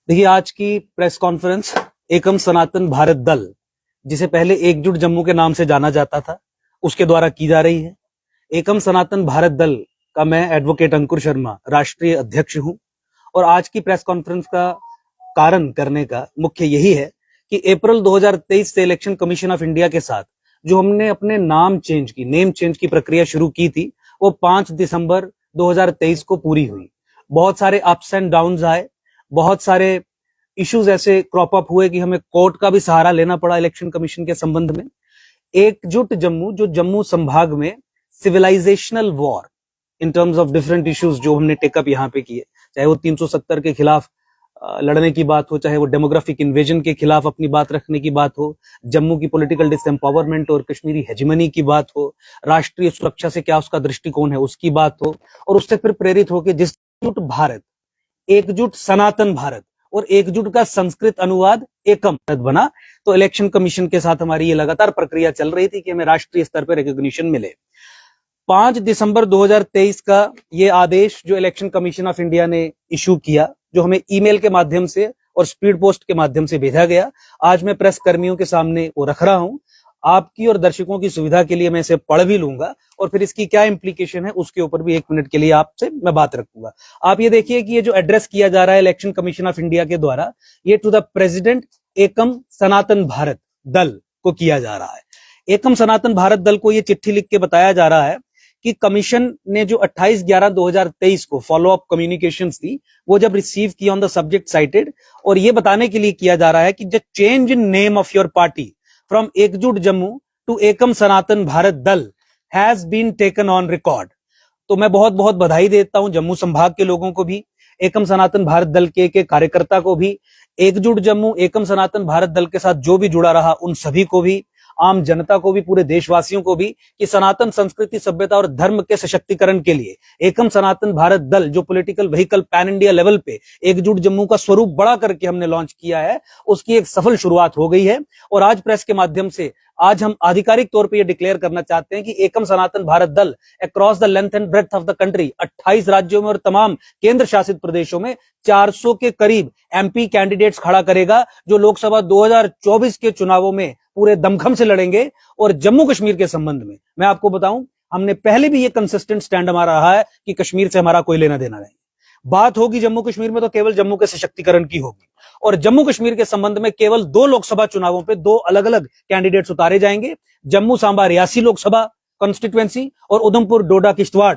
देखिए, आज की प्रेस कॉन्फ्रेंस एकम सनातन भारत दल, जिसे पहले एकजुट जम्मू के नाम से जाना जाता था, उसके द्वारा की जा रही है। एकम सनातन भारत दल का मैं एडवोकेट अंकुर शर्मा राष्ट्रीय अध्यक्ष हूं और आज की प्रेस कॉन्फ्रेंस का कारण करने का मुख्य यही है कि अप्रैल 2023 से इलेक्शन कमीशन ऑफ इंडिया के साथ जो हमने अपने नेम चेंज की प्रक्रिया शुरू की थी, वो 5 दिसंबर 2023 को पूरी हुई। बहुत सारे अप्स एंड डाउन्स आए, बहुत सारे इश्यूज ऐसे क्रॉप अप हुए कि हमें कोर्ट का भी सहारा लेना पड़ा इलेक्शन कमीशन के संबंध में। एकजुट जम्मू, जो जम्मू संभाग में civilisational war in terms of different issues जो हमने टेकअप यहाँ पे किए, चाहे वो 370 के खिलाफ लड़ने की बात हो, चाहे वो डेमोग्राफिक इन्वेजन के खिलाफ अपनी बात रखने की बात हो, जम्मू की पॉलिटिकल डिसएम्पावरमेंट और कश्मीरी हेजिमनी की बात हो, राष्ट्रीय सुरक्षा से क्या उसका दृष्टिकोण है उसकी बात हो, और उससे फिर प्रेरित होकर जिस एकजुट भारत, एकजुट सनातन भारत और एकजुट का संस्कृत अनुवाद एकम भारत बना। तो इलेक्शन कमीशन के साथ हमारी ये लगातार प्रक्रिया चल रही थी कि हमें राष्ट्रीय स्तर पर रिकॉग्निशन मिले। 5 दिसंबर 2023 का ये आदेश जो इलेक्शन कमीशन ऑफ इंडिया ने इशू किया, जो हमें ईमेल के माध्यम से और स्पीड पोस्ट के माध्यम से भेजा गया, आज मैं प्रेस कर्मियों के सामने वो रख रहा हूं। आपकी और दर्शकों की सुविधा के लिए मैं इसे पढ़ भी लूंगा और फिर इसकी क्या इंप्लीकेशन है उसके ऊपर भी 1 मिनट के लिए आपसे मैं बात रखूंगा। आप ये देखिए कि ये जो एड्रेस किया जा रहा है इलेक्शन कमीशन ऑफ इंडिया के द्वारा, ये टू द प्रेसिडेंट एकम सनातन भारत दल को किया जा रहा है। एकम सनातन भारत दल को ये चिट्ठी लिख के बताया जा रहा है कि कमीशन ने जो 28/11/2023 को फॉलो अप कम्युनिकेशंस थी, वो जब रिसीव की ऑन द सब्जेक्ट साइटेड, और ये बताने के लिए किया जा रहा है कि the change in name of your party from Ekjut Jammu to Ekam Sanatan Bharat Dal has been taken on record. तो मैं बहुत बहुत बधाई देता हूं जम्मू संभाग के लोगों को भी, एकम सनातन भारत दल के कार्यकर्ता को भी, एकजुट जम्मू एकम सनातन भारत दल के साथ जो भी जुड़ा रहा उन सभी को भी, आम जनता को भी, पूरे देशवासियों को भी, कि सनातन संस्कृति, सभ्यता और धर्म के सशक्तिकरण के लिए एकम सनातन भारत दल जो political vehicle pan India level पे एकजुट जम्मू का स्वरूप बड़ा करके हमने लॉन्च किया है, उसकी एक सफल शुरुआत हो गई है। और आज प्रेस के माध्यम से आज हम आधिकारिक तौर पे ये डिक्लेयर करना चाहते हैं कि एकम Sanatan Bharat Dal across the length and breadth of the country 28 राज्यों में और तमाम केंद्र शासित प्रदेशों में 400 के करीब एमपी कैंडिडेट्स खड़ा करेगा, जो लोकसभा 2024 के चुनावों में पूरे दमखम से लड़ेंगे। और जम्मू कश्मीर के संबंध में मैं आपको बताऊं, हमने पहले भी ये कंसिस्टेंट स्टैंड हमारा रहा है कि कश्मीर से हमारा कोई लेना देना नहीं। बात होगी जम्मू कश्मीर में तो केवल जम्मू के सशक्तिकरण की होगी, और जम्मू कश्मीर के संबंध में केवल 2 लोकसभा चुनावों पे 2 अलग अलग कैंडिडेट्स उतारे जाएंगे, जम्मू सांबा रियासी लोकसभा कॉन्स्टिट्यूएंसी और उधमपुर डोडा किश्तवाड़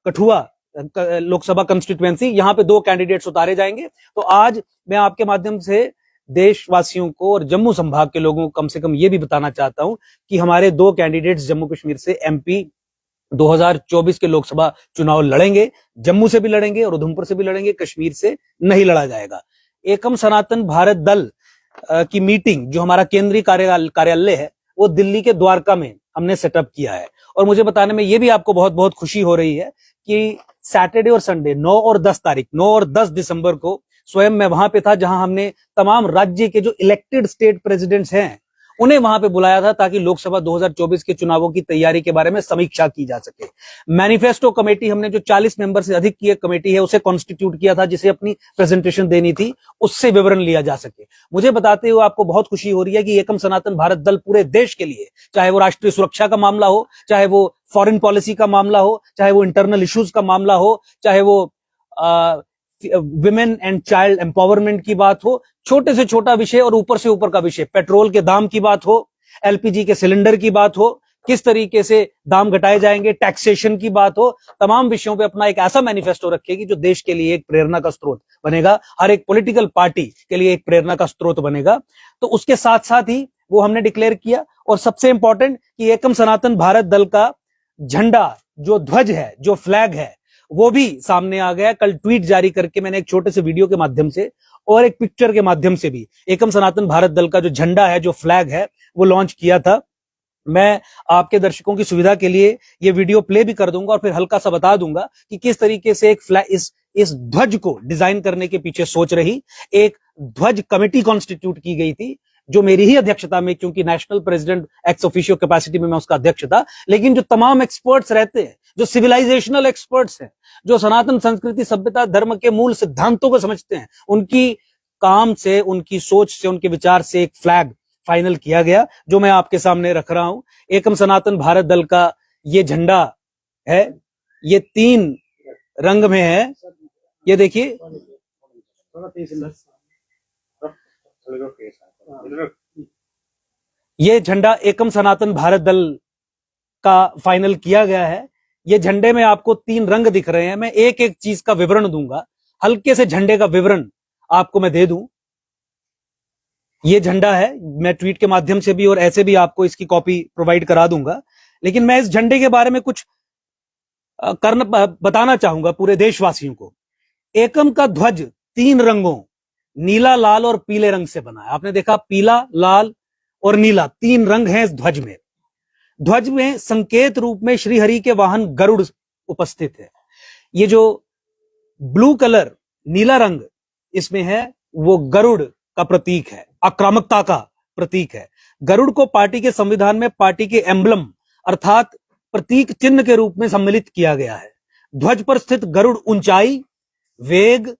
कठुआ लोकसभा कॉन्स्टिट्यूएंसी, यहां पे 2 कैंडिडेट्स उतारे जाएंगे। तो आज मैं आपके माध्यम से देशवासियों को और जम्मू संभाग के लोगों को कम से कम ये भी बताना चाहता हूं कि हमारे 2 कैंडिडेट्स जम्मू कश्मीर से एमपी 2024 के लोकसभा चुनाव लड़ेंगे, जम्मू से भी लड़ेंगे और उधमपुर से भी लड़ेंगे, कश्मीर से नहीं लड़ा जाएगा। एकम सनातन भारत दल की मीटिंग जो हमारा केंद्रीय कार्यालय है वो दिल्ली के द्वारका में हमने सेटअप किया है, और मुझे बताने में ये भी आपको बहुत बहुत खुशी हो रही है कि सैटरडे और संडे 9 और 10 दिसंबर को स्वयं मैं वहां पे था, जहां हमने तमाम राज्य के जो इलेक्टेड स्टेट प्रेसिडेंट्स हैं उन्हें वहां पे बुलाया था ताकि लोकसभा 2024 के चुनावों की तैयारी के बारे में समीक्षा की जा सके। मैनिफेस्टो कमेटी हमने जो 40 मेंबर से अधिक की एक कमेटी है उसे कॉन्स्टिट्यूट किया था, जिसे अपनी प्रेजेंटेशन देनी थी, उससे विवरण लिया जा सके। मुझे बताते हुए आपको बहुत खुशी हो रही है कि एकम सनातन भारत दल पूरे देश के लिए, चाहे वो राष्ट्रीय सुरक्षा का मामला हो, चाहे वो फॉरेन पॉलिसी का मामला हो, चाहे वो इंटरनल इश्यूज का मामला हो, चाहे वो विमेन एंड चाइल्ड एम्पावरमेंट की बात हो, छोटे से छोटा विषय और ऊपर से ऊपर का विषय, पेट्रोल के दाम की बात हो, एलपीजी के सिलेंडर की बात हो, किस तरीके से दाम घटाए जाएंगे, टैक्सेशन की बात हो, तमाम विषयों पे अपना एक ऐसा मैनिफेस्टो रखेगी जो देश के लिए एक प्रेरणा का स्रोत बनेगा, हर एक पॉलिटिकल पार्टी के लिए एक प्रेरणा का स्रोत बनेगा। तो उसके साथ साथ ही वो हमने डिक्लेयर किया, और सबसे इंपॉर्टेंट कि एकम सनातन भारत दल का झंडा, जो ध्वज है, जो फ्लैग है, वो भी सामने आ गया। कल ट्वीट जारी करके मैंने एक छोटे से वीडियो के माध्यम से और एक पिक्चर के माध्यम से भी एकम सनातन भारत दल का जो झंडा है, जो फ्लैग है, वो लॉन्च किया था। मैं आपके दर्शकों की सुविधा के लिए ये वीडियो प्ले भी कर दूंगा और फिर हल्का सा बता दूंगा कि किस तरीके से एक फ्लैग, इस ध्वज को डिजाइन करने के पीछे सोच रही एक ध्वज कमेटी कॉन्स्टिट्यूट की गई थी, जो मेरी ही अध्यक्षता में, क्योंकि national president ex officio capacity में मैं उसका अध्यक्ष था, लेकिन जो तमाम एक्सपर्ट्स रहते हैं, जो सिविलाइजेशनल एक्सपर्ट्स हैं, जो सनातन संस्कृति, सभ्यता, धर्म के मूल सिद्धांतों को समझते हैं, उनकी काम से, उनकी सोच से, उनके विचार से एक फ्लैग फाइनल किया गया, जो मैं आपके सामने रख रहा हूं। एकम सनातन भारत दल का ये झंडा है, ये 3 रंग में है। ये देखिए, ये झंडा एकम सनातन भारत दल का फाइनल किया गया है। ये झंडे में आपको 3 रंग दिख रहे हैं। मैं एक एक चीज का विवरण दूंगा, हल्के से झंडे का विवरण आपको मैं दे दूं। ये झंडा है, मैं ट्वीट के माध्यम से भी और ऐसे भी आपको इसकी कॉपी प्रोवाइड करा दूंगा, लेकिन मैं इस झंडे के बारे में कुछ बताना चाहूंगा पूरे देशवासियों को। एकम का ध्वज 3 रंगों, नीला, लाल और पीले रंग से बना है। आपने देखा, पीला, लाल और नीला 3 रंग हैं इस ध्वज में। ध्वज में संकेत रूप में श्री हरि के वाहन गरुड़ उपस्थित है। ये जो ब्लू कलर, नीला रंग इसमें है, वो गरुड़ का प्रतीक है, आक्रामकता का प्रतीक है। गरुड़ को पार्टी के संविधान में पार्टी के एम्बलम अर्थात प्रतीक चिन्ह के रूप में सम्मिलित किया गया है। ध्वज पर स्थित गरुड़ ऊंचाई, वेग,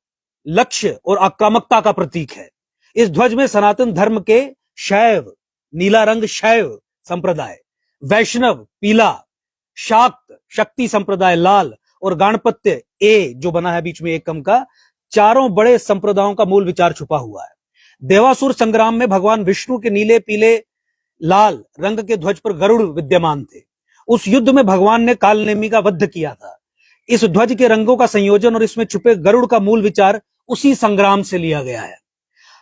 लक्ष्य और आक्रामकता का प्रतीक है। इस ध्वज में सनातन धर्म के शैव, नीला रंग शैव संप्रदाय, वैष्णव पीला, शाक्त शक्ति संप्रदाय लाल और गाणपत्य ए जो बना है बीच में एकम का, चारों बड़े संप्रदायों का मूल विचार छुपा हुआ है। देवासुर संग्राम में भगवान विष्णु के नीले, पीले, लाल रंग के ध्वज पर गरुड़ विद्यमान थे। उस युद्ध में भगवान ने कालनेमी का वध किया था। इस ध्वज के रंगों का संयोजन और इसमें छुपे गरुड़ का मूल विचार उसी संग्राम से लिया गया है।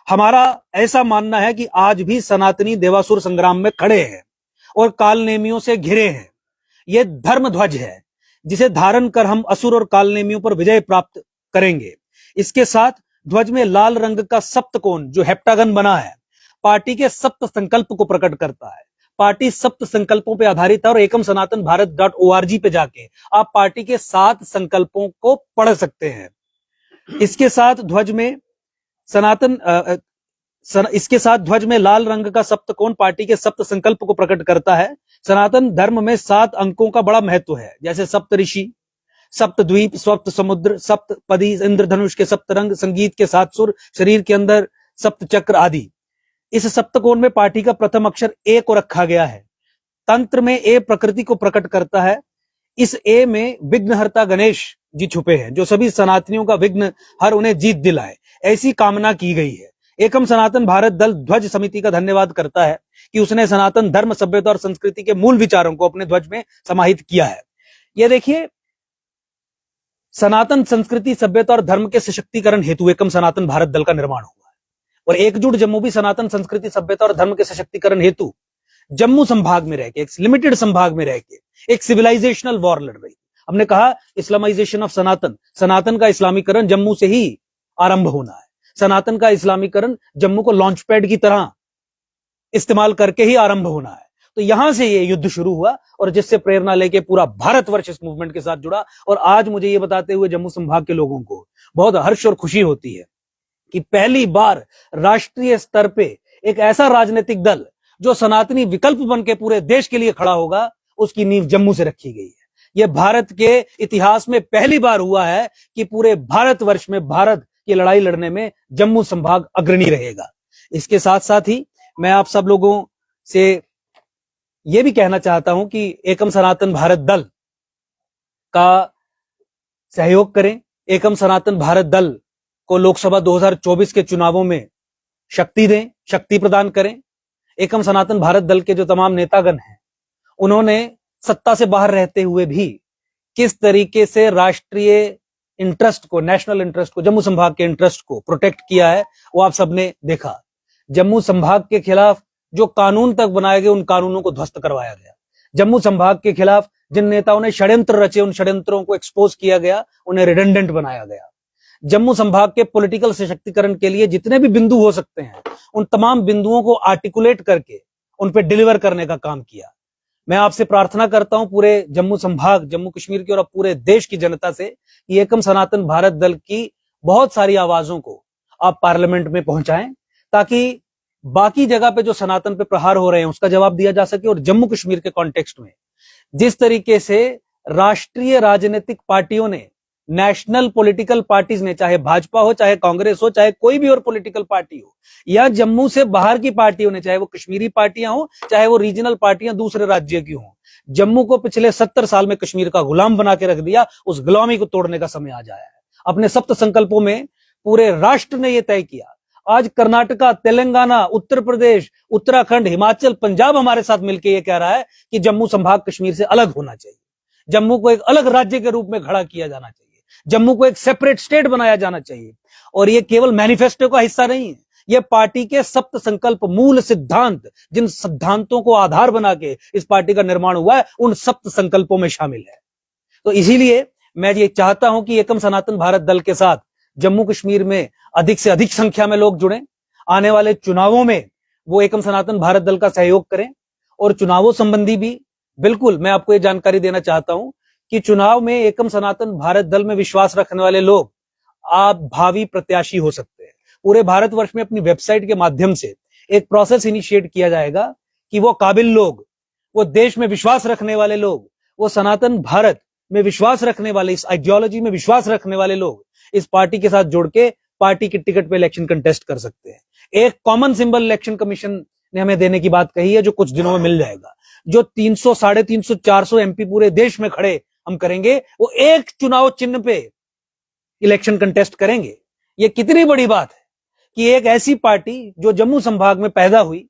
हमारा ऐसा मानना है कि आज भी सनातनी देवासुर संग्राम में खड़े हैं और कालनेमियों से घिरे हैं। यह धर्म ध्वज है जिसे धारण कर हम असुर और कालनेमियों पर विजय प्राप्त करेंगे। इसके साथ ध्वज में लाल रंग का सप्तकोण जो हेप्टागन बना है, पार्टी के सप्त संकल्प को प्रकट करता है। पार्टी सप्त संकल्पों पर आधारित है और एकम सनातन भारत.org पे जाके आप पार्टी के 7 संकल्पों को पढ़ सकते हैं। इसके साथ ध्वज में लाल रंग का सप्तकोण पार्टी के सप्त संकल्प को प्रकट करता है। सनातन धर्म में 7 अंकों का बड़ा महत्व है, जैसे सप्त ऋषि, सप्त द्वीप, सप्त समुद्र, सप्तपदी, इंद्रधनुष के 7 रंग, संगीत के 7 सुर, शरीर के अंदर सप्त चक्र आदि। इस सप्तकोण में पार्टी का प्रथम अक्षर ए को रखा गया है। तंत्र में ए प्रकृति को प्रकट करता है। इस ए में विघ्नहर्ता गणेश जी छुपे हैं, जो सभी सनातनियों का विघ्न हर उन्हें जीत दिलाए, ऐसी कामना की गई है। एकम सनातन भारत दल ध्वज समिति का धन्यवाद करता है कि उसने सनातन धर्म, सभ्यता और संस्कृति के मूल विचारों को अपने ध्वज में समाहित किया है। यह देखिए, सनातन संस्कृति, सभ्यता और धर्म के सशक्तिकरण हेतु एकम सनातन भारत दल का निर्माण हुआ है। और एकजुट जम्मू भी सनातन संस्कृति, सभ्यता और धर्म के सशक्तिकरण हेतु जम्मू संभाग में रहकर, एक लिमिटेड संभाग में रहकर एक सिविलाइजेशनल वॉर लड़ रही। हमने कहा इस्लामाइजेशन ऑफ सनातन, सनातन का इस्लामीकरण जम्मू से ही आरंभ होना है। सनातन का इस्लामीकरण जम्मू को लॉन्च पैड की तरह इस्तेमाल करके ही आरंभ होना है। तो यहां से ये युद्ध शुरू हुआ और जिससे प्रेरणा लेके पूरा भारतवर्ष इस मूवमेंट के साथ जुड़ा। और आज मुझे ये बताते हुए जम्मू संभाग के लोगों को बहुत हर्ष और खुशी होती है कि पहली बार राष्ट्रीय स्तर पे एक ऐसा राजनीतिक दल जो सनातनी विकल्प बन के पूरे देश के लिए खड़ा होगा, उसकी नींव जम्मू से रखी गई है। यह भारत के इतिहास में पहली बार हुआ है कि पूरे भारतवर्ष में भारत की लड़ाई लड़ने में जम्मू संभाग अग्रणी रहेगा। इसके साथ साथ ही मैं आप सब लोगों से यह भी कहना चाहता हूं कि एकम सनातन भारत दल का सहयोग करें। एकम सनातन भारत दल को लोकसभा 2024 के चुनावों में शक्ति दें, शक्ति प्रदान करें। एकम सनातन भारत दल के जो तमाम नेतागण हैं, उन्होंने सत्ता से बाहर रहते हुए भी किस तरीके से राष्ट्रीय इंटरेस्ट को, नेशनल इंटरेस्ट को, जम्मू संभाग के इंटरेस्ट को प्रोटेक्ट किया है, वो आप सबने देखा। जम्मू संभाग के खिलाफ जो कानून तक बनाए गए, उन कानूनों को ध्वस्त करवाया गया। जम्मू संभाग के खिलाफ जिन नेताओं ने षड्यंत्र रचे, उन षड्यंत्रों को एक्सपोज किया गया, उन्हें रिडेंडेंट बनाया गया। जम्मू संभाग के पॉलिटिकल सशक्तिकरण के लिए जितने भी बिंदु हो सकते हैं, उन तमाम बिंदुओं को आर्टिकुलेट करके उन पर डिलीवर करने का काम किया। मैं आपसे प्रार्थना करता हूं पूरे जम्मू संभाग, जम्मू कश्मीर की और पूरे देश की जनता से कि एकम सनातन भारत दल की बहुत सारी आवाजों को आप पार्लियामेंट में पहुंचाएं, ताकि बाकी जगह पे जो सनातन पे प्रहार हो रहे हैं उसका जवाब दिया जा सके। और जम्मू कश्मीर के कॉन्टेक्स्ट में जिस तरीके से राष्ट्रीय राजनीतिक पार्टियों ने नेशनल पॉलिटिकल पार्टीज ने, चाहे भाजपा हो, चाहे कांग्रेस हो, चाहे कोई भी और पॉलिटिकल पार्टी हो, या जम्मू से बाहर की पार्टियों ने, चाहे वो कश्मीरी पार्टियां हो, चाहे वो रीजनल पार्टियां दूसरे राज्य की हो, जम्मू को पिछले 70 साल में कश्मीर का गुलाम बना के रख दिया। उस गुलामी को तोड़ने का समय आ जाया है। अपने सप्त संकल्पों में पूरे राष्ट्र ने यह तय किया। आज कर्नाटका, तेलंगाना, उत्तर प्रदेश, उत्तराखंड, हिमाचल, पंजाब हमारे साथ मिलकर यह कह रहा है कि जम्मू संभाग कश्मीर से अलग होना चाहिए, जम्मू को एक अलग राज्य के रूप में खड़ा किया जाना चाहिए, जम्मू को एक सेपरेट स्टेट बनाया जाना चाहिए। और ये केवल मैनिफेस्टो का हिस्सा नहीं है, ये पार्टी के सप्त संकल्प, मूल सिद्धांत, जिन सिद्धांतों को आधार बना के इस पार्टी का निर्माण हुआ है, उन सप्त संकल्पों में शामिल है। तो इसीलिए मैं ये चाहता हूं कि एकम सनातन भारत दल के साथ जम्मू कश्मीर में अधिक से अधिक संख्या में लोग जुड़ें। आने वाले चुनावों में वो एकम सनातन भारत दल का सहयोग करें। और चुनावों संबंधी भी बिल्कुल मैं आपको ये जानकारी देना चाहता हूं कि चुनाव में एकम सनातन भारत दल में विश्वास रखने वाले लोग आप भावी प्रत्याशी हो सकते हैं। पूरे भारतवर्ष में अपनी वेबसाइट के माध्यम से एक प्रोसेस इनिशिएट किया जाएगा कि वो काबिल लोग, वो देश में विश्वास रखने वाले लोग, वो सनातन भारत में विश्वास रखने वाले, इस आइडियोलॉजी में विश्वास रखने वाले लोग इस पार्टी के साथ जुड़ के पार्टी के टिकट पे इलेक्शन कंटेस्ट कर सकते हैं। एक कॉमन सिंबल इलेक्शन कमीशन ने हमें देने की बात कही है, जो कुछ दिनों में मिल जाएगा। जो 300, 350, 400 एमपी पूरे देश में खड़े हम करेंगे, वो एक चुनाव चिन्ह पे इलेक्शन कंटेस्ट करेंगे। ये कितनी बड़ी बात है कि एक ऐसी पार्टी जो जम्मू संभाग में पैदा हुई,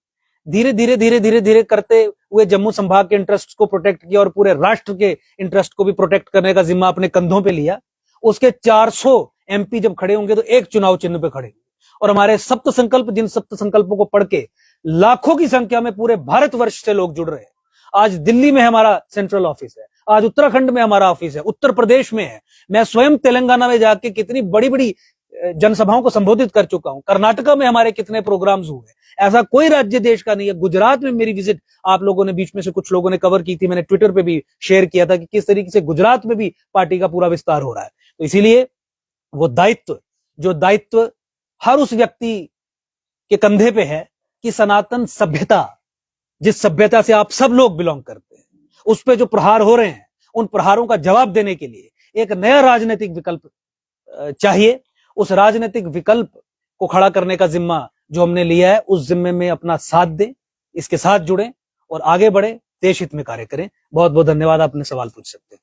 धीरे धीरे करते हुए जम्मू संभाग के इंटरेस्ट को प्रोटेक्ट किया और पूरे राष्ट्र के इंटरेस्ट को भी प्रोटेक्ट करने का जिम्मा अपने कंधों पे लिया। उसके 400 एमपी जब खड़े होंगे तो एक चुनाव चिन्ह पे खड़े। और हमारे सप्त संकल्प, जिन सप्त संकल्पों को पढ़ के लाखों की संख्या में पूरे भारतवर्ष से लोग जुड़ रहे हैं। आज दिल्ली में हमारा सेंट्रल ऑफिस है, आज उत्तराखंड में हमारा ऑफिस है, उत्तर प्रदेश में है। मैं स्वयं तेलंगाना में जाके कितनी बड़ी बड़ी जनसभाओं को संबोधित कर चुका हूं। कर्नाटका में हमारे कितने प्रोग्राम्स हुए। ऐसा कोई राज्य देश का नहीं है। गुजरात में मेरी विजिट आप लोगों ने, बीच में से कुछ लोगों ने कवर की थी, मैंने ट्विटर पे भी शेयर किया था कि किस तरीके से गुजरात में भी पार्टी का पूरा विस्तार हो रहा है। तो इसीलिए वो दायित्व, जो दायित्व हर उस व्यक्ति के कंधे पे है कि सनातन सभ्यता, जिस सभ्यता से आप सब लोग बिलोंग करते हैं, उस पे जो प्रहार हो रहे हैं, उन प्रहारों का जवाब देने के लिए एक नया राजनीतिक विकल्प चाहिए। उस राजनीतिक विकल्प को खड़ा करने का जिम्मा जो हमने लिया है, उस जिम्मे में अपना साथ दें, इसके साथ जुड़ें और आगे बढ़े, देश हित में कार्य करें। बहुत बहुत धन्यवाद। आपने सवाल पूछ सकते हैं।